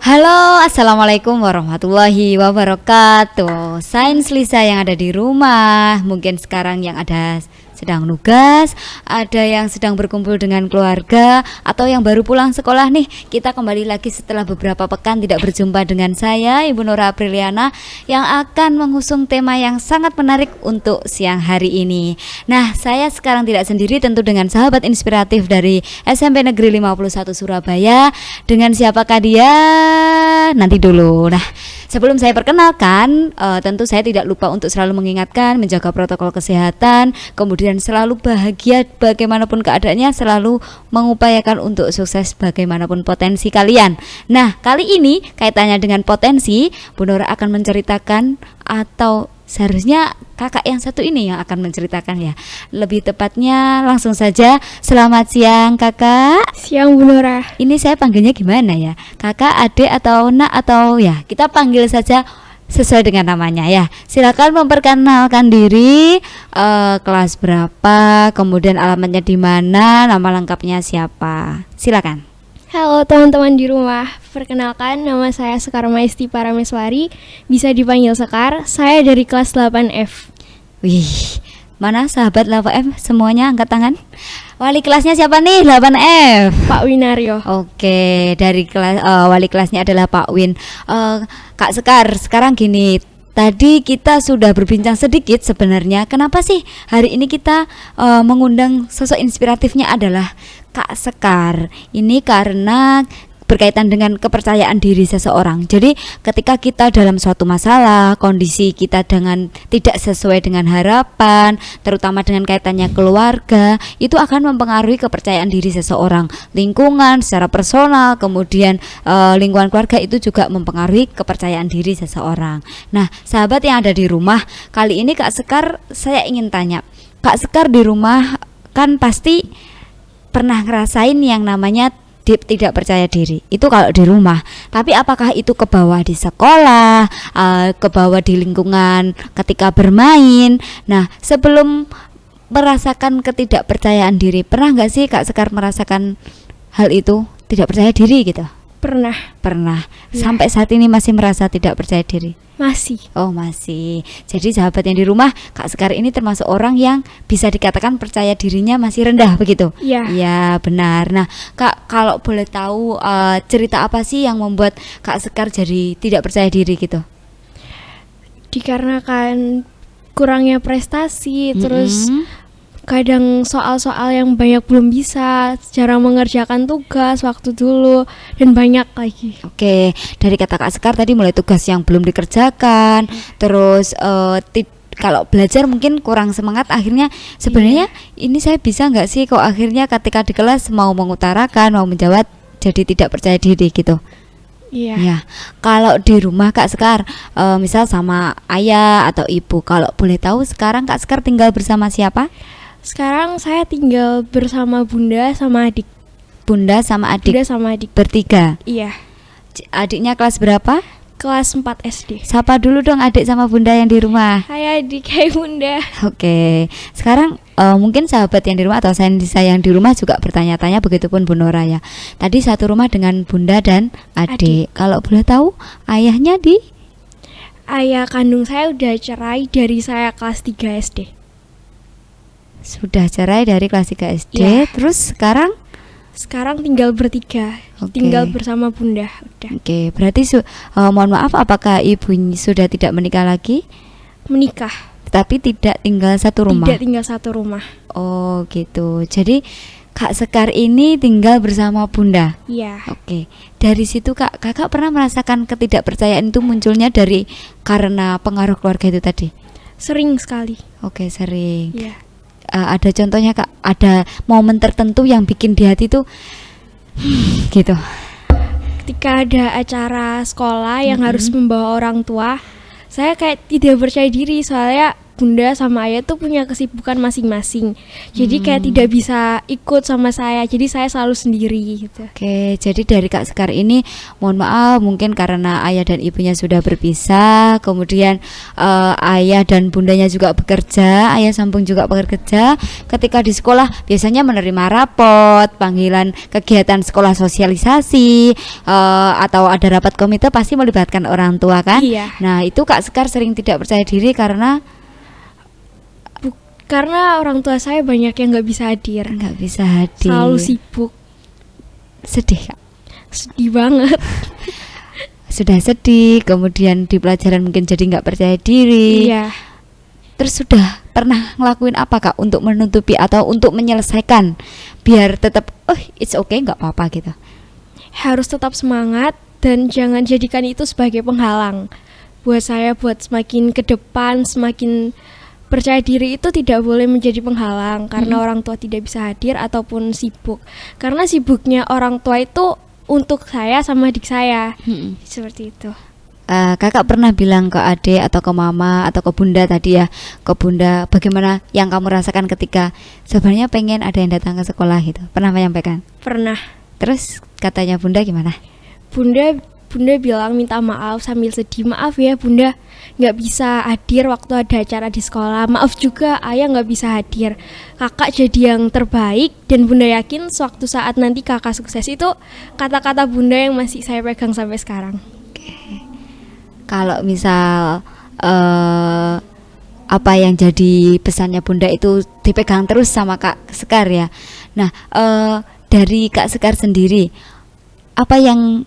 Halo, assalamualaikum warahmatullahi wabarakatuh. Sains Lisa yang ada di rumah, mungkin sekarang yang ada sedang nugas, ada yang sedang berkumpul dengan keluarga, atau yang baru pulang sekolah nih. Kita kembali lagi setelah beberapa pekan tidak berjumpa dengan saya, Ibu Nora Apriliana, yang akan mengusung tema yang sangat menarik untuk siang hari ini. Nah, saya sekarang tidak sendiri, tentu dengan sahabat inspiratif dari SMP Negeri 51 Surabaya. Dengan siapakah dia? Nanti dulu. Nah, sebelum saya perkenalkan, tentu saya tidak lupa untuk selalu mengingatkan menjaga protokol kesehatan, kemudian selalu bahagia bagaimanapun keadaannya, selalu mengupayakan untuk sukses bagaimanapun potensi kalian. Nah, kali ini kaitannya dengan potensi, Bu Nora akan menceritakan, atau seharusnya kakak yang satu ini yang akan menceritakan ya. Lebih tepatnya langsung saja, selamat siang kakak. Siang Bu Nora. Ini saya panggilnya gimana ya? Kakak, adik, atau nak, atau ya kita panggil saja sesuai dengan namanya ya. Silakan memperkenalkan diri, kelas berapa, kemudian alamatnya di mana, nama lengkapnya siapa. Silakan. Halo teman-teman di rumah. Perkenalkan, nama saya Sekar Maisti Parameswari, bisa dipanggil Sekar. Saya dari kelas 8F. Wih, mana sahabat 8F semuanya angkat tangan? Wali kelasnya siapa nih 8F? Pak Winaryo. Oke, dari kelas wali kelasnya adalah Pak Win. Kak Sekar, sekarang gini, tadi kita sudah berbincang sedikit sebenarnya kenapa sih hari ini kita mengundang sosok inspiratifnya adalah Kak Sekar. Ini karena berkaitan dengan kepercayaan diri seseorang. Jadi ketika kita dalam suatu masalah, kondisi kita dengan tidak sesuai dengan harapan, terutama dengan kaitannya keluarga, itu akan mempengaruhi kepercayaan diri seseorang. Lingkungan secara personal, kemudian lingkungan keluarga itu juga mempengaruhi kepercayaan diri seseorang. Nah, sahabat yang ada di rumah, kali ini Kak Sekar, saya ingin tanya, Kak Sekar di rumah kan pasti pernah ngerasain yang namanya tidak percaya diri. Itu kalau di rumah. Tapi apakah itu ke bawah di sekolah, ke bawah di lingkungan ketika bermain? Nah, sebelum merasakan ketidakpercayaan diri, pernah nggak sih Kak Sekar merasakan hal itu, tidak percaya diri gitu? Pernah. Ya. Sampai saat ini masih merasa tidak percaya diri? Masih. Oh, masih. Jadi sahabat yang di rumah, Kak Sekar ini termasuk orang yang bisa dikatakan percaya dirinya masih rendah begitu? Iya. Ya, benar. Nah, Kak, kalau boleh tahu cerita apa sih yang membuat Kak Sekar jadi tidak percaya diri gitu? Dikarenakan kurangnya prestasi, terus kadang soal-soal yang banyak belum bisa, jarang mengerjakan tugas waktu dulu, dan banyak lagi. Oke, dari kata Kak Sekar tadi mulai tugas yang belum dikerjakan, terus kalau belajar mungkin kurang semangat, akhirnya sebenarnya ini saya bisa nggak sih, kok akhirnya ketika di kelas mau mengutarakan, mau menjawab jadi tidak percaya diri gitu. Iya. Ya, kalau di rumah Kak Sekar, misal sama ayah atau ibu, kalau boleh tahu sekarang Kak Sekar tinggal bersama siapa? Sekarang saya tinggal bersama Bunda sama adik. Bunda sama adik. Bunda sama adik. Bertiga. Iya. Adiknya kelas berapa? Kelas 4 SD. Sapa dulu dong adik sama bunda yang di rumah. Hai adik, hai Bunda. Oke, sekarang mungkin sahabat yang di rumah atau saya yang di rumah juga bertanya-tanya, begitupun Bu Nora ya. Tadi satu rumah dengan bunda dan adik. Kalau boleh tahu ayahnya di? Ayah kandung saya udah cerai dari saya kelas 3 SD. Sudah cerai dari kelas 3 SD. Ya. Terus sekarang tinggal bertiga. Oke. Tinggal bersama Bunda. Udah. Oke, berarti mohon maaf, apakah ibu sudah tidak menikah lagi? Menikah. Tapi tidak tinggal satu rumah? Tidak tinggal satu rumah. Oh gitu. Jadi Kak Sekar ini tinggal bersama bunda? Iya. Oke. Dari situ kakak pernah merasakan ketidakpercayaan itu munculnya karena pengaruh keluarga itu tadi? Sering sekali. Oke, sering. Iya. Ada contohnya Kak, ada momen tertentu yang bikin di hati tuh gitu? Ketika ada acara sekolah yang harus membawa orang tua, saya kayak tidak percaya diri, soalnya bunda sama ayah tuh punya kesibukan masing-masing. Jadi kayak tidak bisa ikut sama saya. Jadi saya selalu sendiri gitu. Oke, jadi dari Kak Sekar ini, mohon maaf mungkin karena ayah dan ibunya sudah berpisah, kemudian ayah dan bundanya juga bekerja, ayah sambung juga bekerja. Ketika di sekolah biasanya menerima rapot, panggilan kegiatan sekolah sosialisasi, atau ada rapat komite pasti melibatkan orang tua kan? Iya. Nah itu Kak Sekar sering tidak percaya diri karena Karena orang tua saya banyak yang nggak bisa hadir. nggak bisa hadir. Selalu sibuk. Sedih Kak. Sedih banget. Sudah sedih, kemudian di pelajaran mungkin jadi nggak percaya diri. Iya. Terus sudah pernah ngelakuin apa Kak untuk menutupi atau untuk menyelesaikan biar tetap it's okay nggak apa-apa gitu? Harus tetap semangat dan jangan jadikan itu sebagai penghalang. Buat saya, buat semakin ke depan, semakin percaya diri itu tidak boleh menjadi penghalang karena orang tua tidak bisa hadir ataupun sibuk. Karena sibuknya orang tua itu untuk saya sama adik saya. Seperti itu. Kakak pernah bilang ke adik atau ke mama atau ke bunda tadi ya, ke bunda bagaimana yang kamu rasakan ketika sebenarnya pengen ada yang datang ke sekolah gitu? Pernah menyampaikan? Pernah. Terus katanya bunda gimana? Bunda bilang minta maaf sambil sedih. Maaf ya bunda, nggak bisa hadir waktu ada acara di sekolah. Maaf juga ayah nggak bisa hadir. Kakak jadi yang terbaik dan bunda yakin suatu saat nanti kakak sukses. Itu kata-kata bunda yang masih saya pegang sampai sekarang. Kalau misal apa yang jadi pesannya bunda itu dipegang terus sama Kak Sekar ya. Nah dari Kak Sekar sendiri, apa yang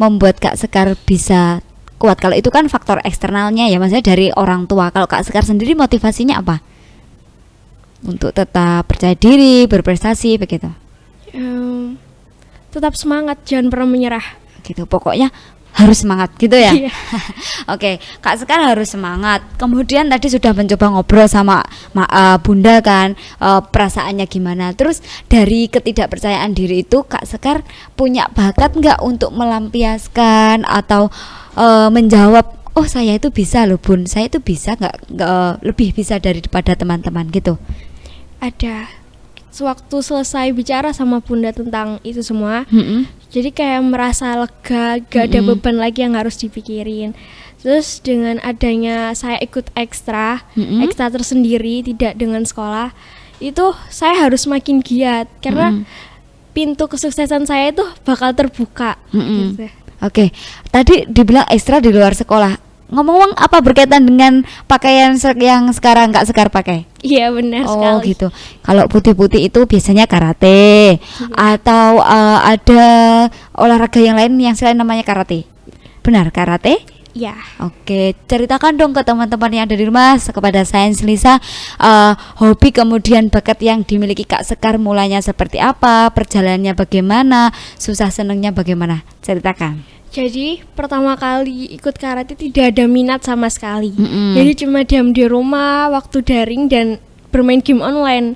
membuat Kak Sekar bisa kuat? Kalau itu kan faktor eksternalnya ya, maksudnya dari orang tua. Kalau Kak Sekar sendiri motivasinya apa? Untuk tetap percaya diri, berprestasi begitu. Tetap semangat, jangan pernah menyerah. Gitu. Pokoknya harus semangat gitu ya. Iya. Oke, Kak Sekar harus semangat. Kemudian tadi sudah mencoba ngobrol sama bunda kan, perasaannya gimana. Terus dari ketidakpercayaan diri itu Kak Sekar punya bakat nggak untuk melampiaskan atau menjawab, oh saya itu bisa loh bun, saya itu bisa nggak lebih bisa daripada teman-teman gitu? Ada. Sewaktu selesai bicara sama bunda tentang itu semua, jadi kayak merasa lega, gak ada beban lagi yang harus dipikirin. Terus dengan adanya saya ikut ekstra tersendiri, tidak dengan sekolah, itu saya harus makin giat karena pintu kesuksesan saya itu bakal terbuka. Gitu. Oke, tadi dibilang ekstra di luar sekolah. Ngomong-ngomong apa berkaitan dengan pakaian yang sekarang Kak Sekar pakai? Iya benar sekali. Oh gitu. Kalau putih-putih itu biasanya karate atau ada olahraga yang lain yang selain namanya karate. Benar karate? Ya. Oke, ceritakan dong ke teman-teman yang ada di rumah, kepada Sains Lisa, hobi kemudian bakat yang dimiliki Kak Sekar mulanya seperti apa, perjalanannya bagaimana, susah senengnya bagaimana, ceritakan. Jadi pertama kali ikut karate tidak ada minat sama sekali. Jadi cuma diam di rumah, waktu daring dan bermain game online.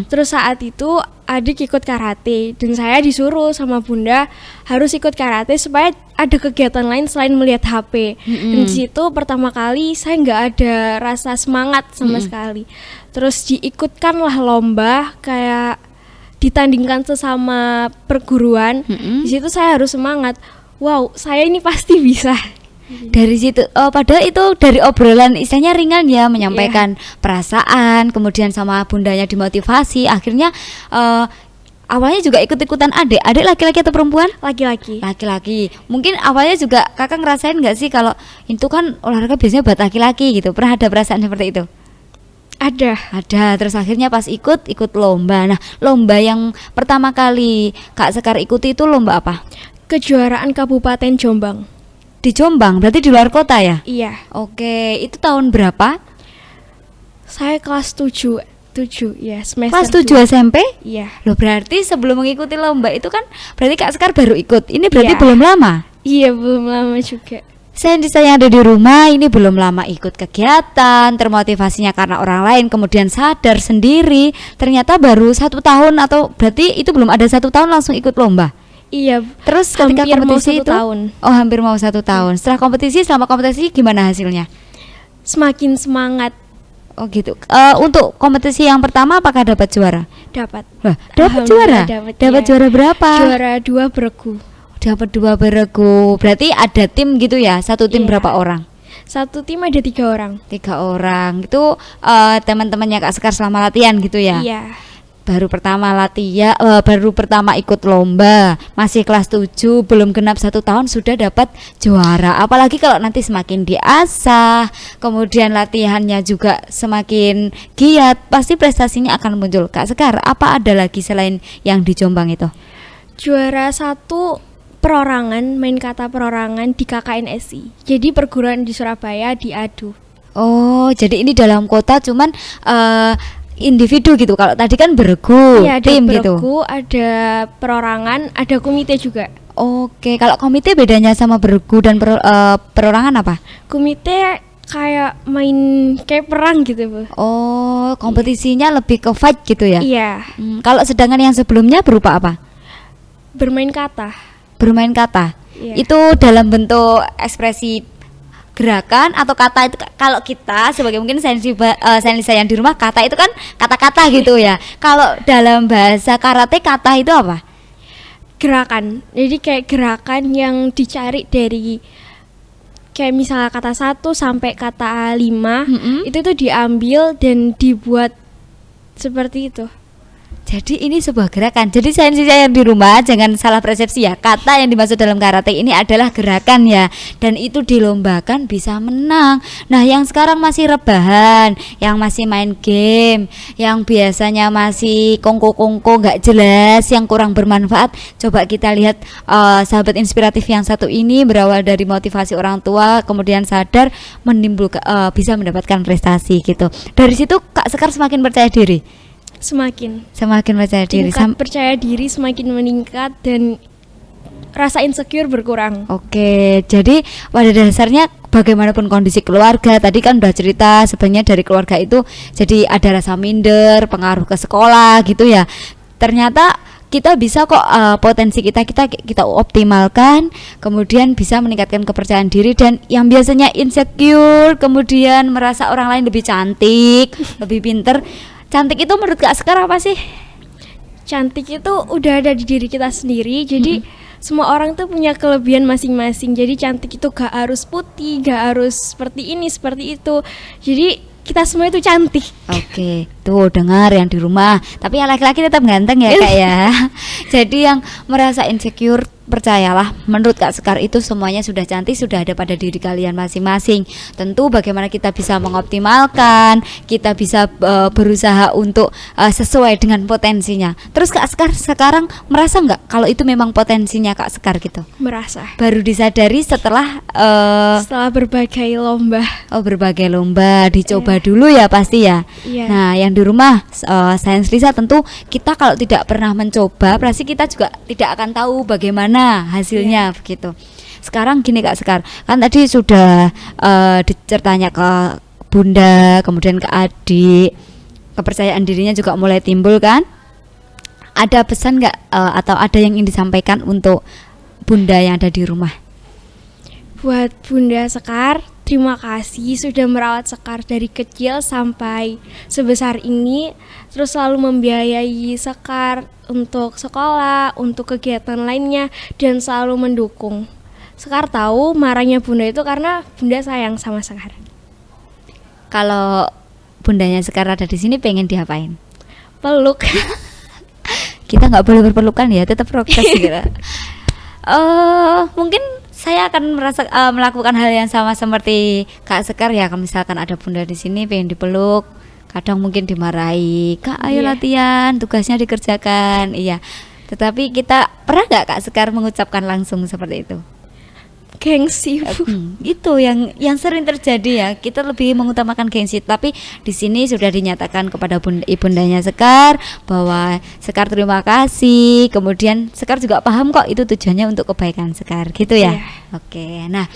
Terus saat itu adik ikut karate dan saya disuruh sama bunda harus ikut karate supaya ada kegiatan lain selain melihat HP. Dan di situ pertama kali saya nggak ada rasa semangat sama sekali. Terus diikutkanlah lomba kayak ditandingkan sesama perguruan. Di situ saya harus semangat. Wow, saya ini pasti bisa. Dari situ, padahal itu dari obrolan istilahnya ringan ya, menyampaikan perasaan, kemudian sama bundanya dimotivasi, akhirnya awalnya juga ikut-ikutan adik laki-laki atau perempuan? Laki-laki. Laki-laki. Mungkin awalnya juga kakak ngerasain nggak sih kalau itu kan olahraga biasanya buat laki-laki gitu, pernah ada perasaan seperti itu? Ada, terus akhirnya pas ikut lomba. Nah, lomba yang pertama kali Kak Sekar ikuti itu lomba apa? Kejuaraan Kabupaten Jombang. Di Jombang, berarti di luar kota ya? Iya. Oke, itu tahun berapa? Saya kelas 7 ya, semester Kelas 7 SMP? Iya. Loh, berarti sebelum mengikuti lomba itu kan berarti Kak Sekar baru ikut. Ini berarti Iya. belum lama? Iya, belum lama juga. Saya yang ada di rumah ini belum lama ikut kegiatan, termotivasinya karena orang lain, kemudian sadar sendiri ternyata baru 1 tahun, atau berarti itu belum ada 1 tahun langsung ikut lomba. Iya. Terus ketika hampir kompetisi mau 1 itu tahun. Oh, hampir mau 1 tahun. Selama kompetisi gimana hasilnya? Semakin semangat. Oh gitu. Untuk kompetisi yang pertama apakah dapat juara? Dapat. Wah, dapat juara. Dapat ya. juara berapa? Juara 2 beregu. Dapat 2 beregu. Berarti ada tim gitu ya? Satu tim Iya. berapa orang? Satu tim ada 3 orang. 3 orang. Itu teman-temannya Kak Sekar selama latihan gitu ya? Iya. Baru pertama latihan, baru pertama ikut lomba, masih kelas 7, belum genap 1 tahun sudah dapat juara. Apalagi kalau nanti semakin diasah, kemudian latihannya juga semakin giat, pasti prestasinya akan muncul. Kak Sekar, apa ada lagi selain yang di Jombang itu? Juara 1 perorangan, main kata perorangan di KKNSI. Jadi perguruan di Surabaya diadu. Oh, jadi ini dalam kota cuman individu gitu. Kalau tadi kan beregu, Iya, ada tim beregu, gitu. ada perorangan, ada komite juga. Oke, kalau komite bedanya sama beregu dan perorangan apa? Komite kayak main kayak perang gitu, Bu. Oh, kompetisinya lebih ke fight gitu ya? Iya, Kalau sedangkan yang sebelumnya berupa apa? bermain kata. Bermain kata. Iya. Itu dalam bentuk ekspresi gerakan atau kata itu kalau kita sebagai mungkin Senlisa yang di rumah kata itu kan kata-kata gitu ya. Kalau dalam bahasa karate kata itu apa? Gerakan. Jadi kayak gerakan yang dicari dari kayak misalnya kata 1 sampai kata 5 itu tuh diambil dan dibuat seperti itu. Jadi ini sebuah gerakan. Jadi Senlisa yang di rumah jangan salah persepsi ya. Kata yang dimaksud dalam karate ini adalah gerakan ya. Dan itu dilombakan bisa menang. Nah, yang sekarang masih rebahan, yang masih main game, yang biasanya masih kongko-kongko nggak jelas, yang kurang bermanfaat. Coba kita lihat sahabat inspiratif yang satu ini berawal dari motivasi orang tua, kemudian sadar menimbulkan bisa mendapatkan prestasi gitu. Dari situ Kak Sekar semakin percaya diri. Semakin Percaya diri. tingkat percaya diri semakin meningkat dan rasa insecure berkurang. Oke, jadi pada dasarnya bagaimanapun kondisi keluarga, tadi kan udah cerita sebenarnya dari keluarga itu jadi ada rasa minder, pengaruh ke sekolah gitu ya. Ternyata kita bisa kok potensi kita optimalkan, kemudian bisa meningkatkan kepercayaan diri. Dan yang biasanya insecure, kemudian merasa orang lain lebih cantik, lebih pinter. Cantik itu menurut Kak Sekar apa sih? Cantik itu udah ada di diri kita sendiri. Jadi semua orang tuh punya kelebihan masing-masing. Jadi cantik itu gak harus putih, gak harus seperti ini, seperti itu. Jadi kita semua itu cantik. Oke, tuh dengar yang di rumah. Tapi yang laki-laki tetap ganteng ya Kak ya. Jadi yang merasa insecure, percayalah, menurut Kak Sekar itu semuanya sudah cantik, sudah ada pada diri kalian masing-masing. Tentu bagaimana kita bisa mengoptimalkan, kita bisa berusaha untuk sesuai dengan potensinya. Terus Kak Sekar sekarang merasa nggak kalau itu memang potensinya Kak Sekar gitu? Merasa. Baru disadari setelah Setelah berbagai lomba. berbagai lomba dicoba dulu ya pasti ya. Iya. Nah, yang di rumah Senlisa tentu kita kalau tidak pernah mencoba, pasti kita juga tidak akan tahu bagaimana hasilnya begitu. Sekarang gini Kak Sekar, kan tadi sudah dicertanya ke Bunda, kemudian ke adik, kepercayaan dirinya juga mulai timbul kan? Ada pesan nggak atau ada yang ingin disampaikan untuk Bunda yang ada di rumah? Buat Bunda Sekar, terima kasih sudah merawat Sekar dari kecil sampai sebesar ini. Terus selalu membiayai Sekar untuk sekolah, untuk kegiatan lainnya, dan selalu mendukung. Sekar tahu marahnya Bunda itu karena Bunda sayang sama Sekar. Kalau Bundanya Sekar ada di sini pengen diapain? Peluk. Kita nggak boleh berpelukan ya, tetap prokes gitu. Mungkin saya akan melakukan hal yang sama seperti Kak Sekar ya. Kalau misalkan ada Bunda di sini pengen dipeluk, kadang mungkin dimarahi, Kak ayo latihan, tugasnya dikerjakan. Iya. Tetapi kita pernah nggak Kak Sekar mengucapkan langsung seperti itu? Gengsi, Bu. Itu yang sering terjadi ya. Kita lebih mengutamakan gengsi. Tapi di sini sudah dinyatakan kepada ibundanya Sekar bahwa Sekar terima kasih. Kemudian Sekar juga paham kok itu tujuannya untuk kebaikan Sekar, gitu ya. Oke. Nah,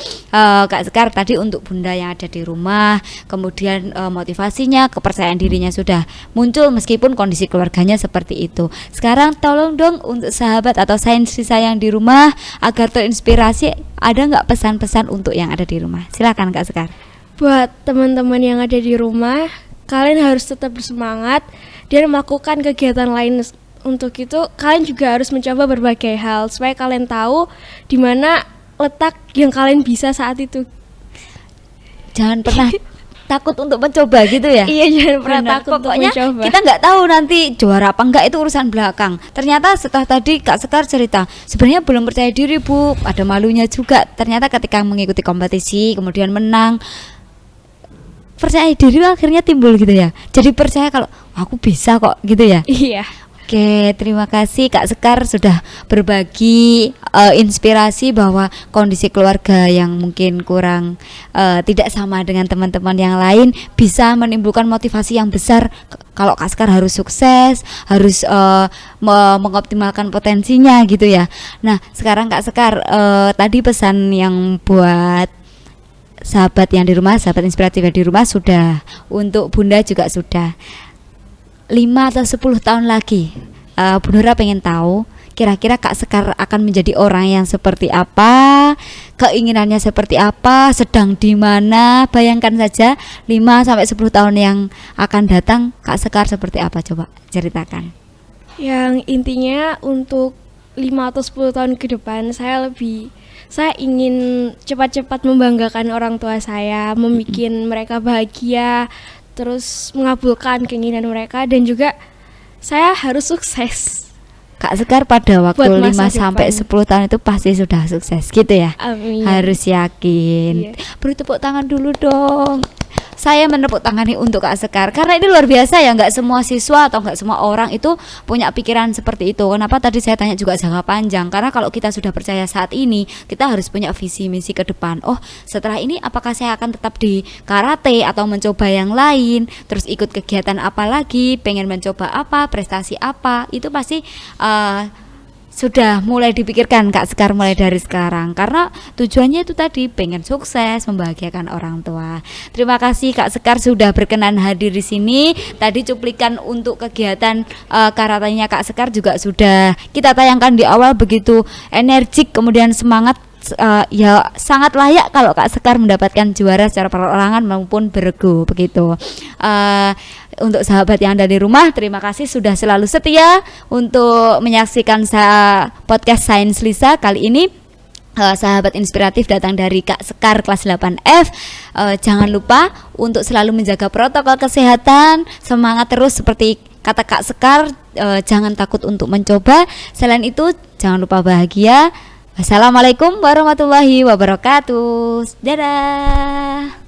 Kak Sekar tadi untuk Bunda yang ada di rumah, kemudian motivasinya, kepercayaan dirinya sudah muncul meskipun kondisi keluarganya seperti itu. Sekarang tolong dong untuk sahabat atau Senlisa yang di rumah agar terinspirasi, ada nggak pesan-pesan untuk yang ada di rumah? Silakan Kak Sekar. Buat teman-teman yang ada di rumah, kalian harus tetap bersemangat dan melakukan kegiatan lain. Untuk itu kalian juga harus mencoba berbagai hal supaya kalian tahu di mana letak yang kalian bisa saat itu. Jangan pernah takut untuk mencoba gitu ya. Iya, jangan pernah Benar. takut untuk Pokoknya mencoba. kita nggak tahu nanti juara apa enggak, itu urusan belakang. Ternyata setelah tadi Kak Sekar cerita, sebenarnya belum percaya diri Bu, ada malunya juga. Ternyata ketika mengikuti kompetisi kemudian menang, percaya diri akhirnya timbul gitu ya. Jadi percaya kalau aku bisa kok gitu ya. Iya. Oke, terima kasih Kak Sekar sudah berbagi inspirasi bahwa kondisi keluarga yang mungkin kurang tidak sama dengan teman-teman yang lain bisa menimbulkan motivasi yang besar kalau Kak Sekar harus sukses, harus mengoptimalkan potensinya gitu ya. Nah, sekarang Kak Sekar tadi pesan yang buat sahabat yang di rumah, sahabat inspiratif yang di rumah sudah, untuk Bunda juga sudah. 5 atau 10 tahun lagi, Bu Nura pengen tahu kira-kira Kak Sekar akan menjadi orang yang seperti apa, keinginannya seperti apa, sedang di mana. Bayangkan saja 5 sampai 10 tahun yang akan datang, Kak Sekar seperti apa, coba ceritakan. Yang intinya untuk 5 atau 10 tahun ke depan saya ingin cepat-cepat membanggakan orang tua saya, membuat mereka bahagia, terus mengabulkan keinginan mereka, dan juga saya harus sukses. Kak Sekar pada waktu Buat 5 masa sampai depan. 10 tahun itu pasti sudah sukses gitu ya. Amin. Harus yakin. Iya. Beri tepuk tangan dulu dong. Saya menepuk tangan nih untuk Kak Sekar karena ini luar biasa ya, nggak semua siswa atau nggak semua orang itu punya pikiran seperti itu. Kenapa tadi saya tanya juga jangka panjang? Karena kalau kita sudah percaya saat ini, kita harus punya visi misi ke depan. Oh, setelah ini apakah saya akan tetap di karate atau mencoba yang lain? Terus ikut kegiatan apa lagi? Pengen mencoba apa? Prestasi apa? Itu pasti sudah mulai dipikirkan Kak Sekar mulai dari sekarang, karena tujuannya itu tadi pengen sukses, membahagiakan orang tua. Terima kasih Kak Sekar sudah berkenan hadir di sini. Tadi cuplikan untuk kegiatan karatenya Kak Sekar juga sudah kita tayangkan di awal, begitu energik kemudian semangat. Ya sangat layak kalau Kak Sekar mendapatkan juara secara perorangan maupun bergu begitu. Untuk sahabat yang ada di rumah, terima kasih sudah selalu setia untuk menyaksikan podcast Sains Lisa kali ini. Sahabat inspiratif datang dari Kak Sekar kelas 8F. Jangan lupa untuk selalu menjaga protokol kesehatan, semangat terus seperti kata Kak Sekar, jangan takut untuk mencoba. Selain itu jangan lupa bahagia. Wassalamualaikum warahmatullahi wabarakatuh. Dadah.